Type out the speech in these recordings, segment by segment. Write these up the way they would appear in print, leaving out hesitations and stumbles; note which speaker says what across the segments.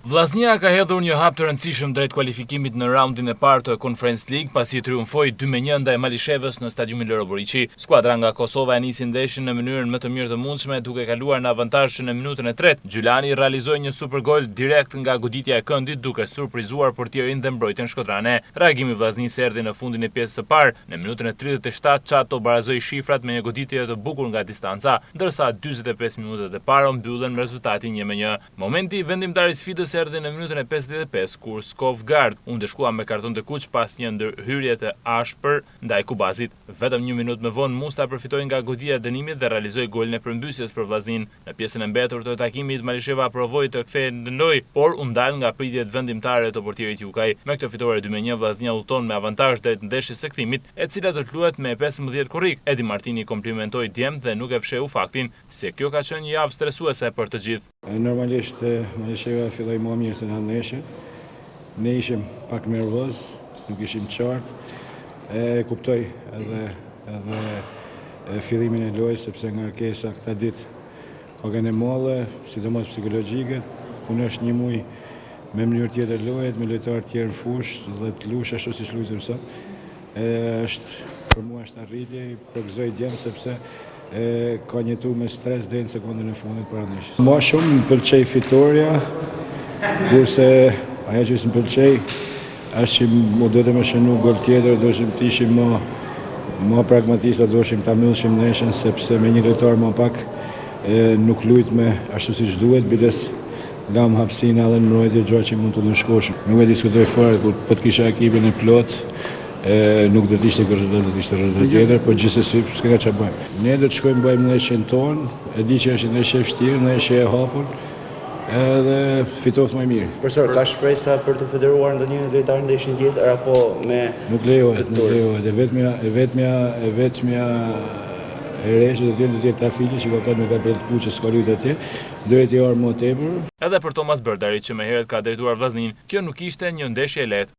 Speaker 1: Vllaznia ka hedhur një hap të rëndësishëm drejt kualifikimit në raundin e parë të Conference League pasi triumfoi 2-1 ndaj Malishevës në stadiumin Loro Buriqi. Skuadra nga Kosova e nisi ndeshjen në mënyrën më të mirë të mundshme duke kaluar në avantazh në minutën e 3. Gjylani realizoi një super gol direkt nga goditja e këndit duke surprizuar portierin dhe mbrojtjen shkodrane. Reagimi i vllaznisë erdhi në fundin e pjesës së parë. Në minutën e 37 Çato barazoi shifrat me një goditje të bukur nga distanca, ndërsa 45 minutat e para mbyllen me rezultatin 1-1. Momenti vendimtar i sfidës erdhi në minutën e 55 kur Skovgard u ndeshkua me karton të kuq pas një ndërhyrje të ashpër ndaj Kubazit. Vetëm një minutë më vonë Musta përfitoi nga godia e dënimit dhe realizoi golin e përmbysjes për vllaznin. Në pjesën e mbetur të takimit Malisheva provoi të kthehej në lojë, por u ndal nga pritjet vendimtare të portierit Jukaj. Me këtë fitore 2-1 vllaznia udhton me avantazh drejt ndeshjes së kthimit, e cila do të luhet me 15 korrik. Edi Martini komplimentoi djemt dhe nuk e fsheu faktin se kjo ka qenë një javë stresuese për të gjithë.
Speaker 2: Normalisht Malisheva filloi më mirë se në ndeshje. Ne ishim pak nervoz, nuk ishim qartë. E kuptoj edhe fillimin e lojës sepse nga kërkesa këta ditë ka qenë molle, sidomos psikologjike. Unë është një muaj me mënyrë tjetër lojet, me lojtarë të tjerë në fushë dhe të lush ashtu siç luajmë sot. Për mua është arritje, i përgëzoj djemt sepse ka njëtu me stres deri në sekondën e fundit para ndeshjes. Mua shumë më pëlqej fitoria, kurse ajo që më pëlqej është që mu do të më shënu gol tjetër, doshim të ishim më pragmatista, doshim ta mbyllshim ndeshjen sepse me një lojtar më pak nuk luajt me ashtu siç duhet, bides lam hapësinë edhe në mbrojtje gjë që mund të ndëshkoshim. Nuk e diskutoj fare kur po të kisha ekipin e plot. Nuk do të ishte kjo rezultat, do të ishte rezultat tjetër, por gjithsesi s'ka çfarë bëjmë. Ne do të shkojmë bëjmë ndeshjen tonë, e di që është ndeshje e vështirë, ndeshje e hapur, edhe fitoft më mirë.
Speaker 3: Profesor, ka shpresa për të federuar ndonjë lojtar ndeshjen tjetër apo me
Speaker 2: Nuk lejohet. E vetmja e rreshtë do të jetë Tafili që ka me kartel të kuq që s'ka luajtur atje, duhet i orë më tepër.
Speaker 1: Edhe për Thomas Berdari që më herët ka drejtuar vllaznin, kjo nuk ishte një ndeshje e lehtë.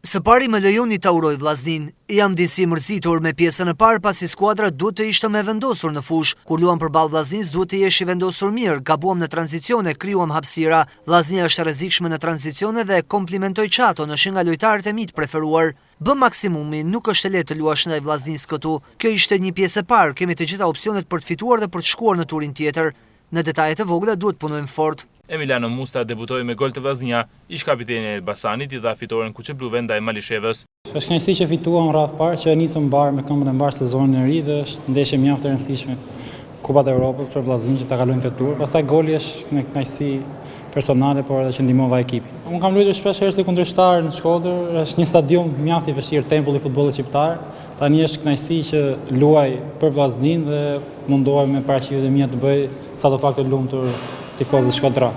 Speaker 4: Së pari më lejoni ta uroj vllaznin. Jam disi mërzitur me pjesën e parë pasi skuadra duhet të ishte me vendosur në fush. Kur luam përballë vllaznis duhet të jesh i vendosur mirë, gabuam në tranzicione, krijuam hapësira. Vllaznia është e rrezikshme në tranzicione dhe komplimentoj Çato në nga lojtarët e mi të preferuar. Bë maksimumin, nuk është e lehtë të luash ndaj vllaznis këtu. Kjo ishte një pjesë e parë, kemi të gjitha opsionet për të fituar dhe për të shkuar në turin tjetër. Në detajet e vogla duhet punojmë fort.
Speaker 1: Emiliano Musta debutoi me gol të vllaznia, ish kapiteni i Elbasanit i dha fitoren kuqebluve ndaj Malishevës.
Speaker 5: Është kënaqësi që fituam rreth parë, që nisëm mbar me këmbën e mbar sezonin e ri dhe është ndeshje mjaft e rëndësishme Kupat e Evropës për vllaznin që ta kalojmë këtë tur. Pastaj goli është një kënaqësi personale, por edhe që ndihmova ekipin. Unë kam luajtur shpesh herë si kundërshtar në Shkodër, është një stadium mjaft i vështirë, tempulli i futbollit shqiptar. Tani është kënaqësi që luaj për vllaznin dhe mundohem me paraqitjet e mia të bëj sa do pak të lumtur tifozët shkodra.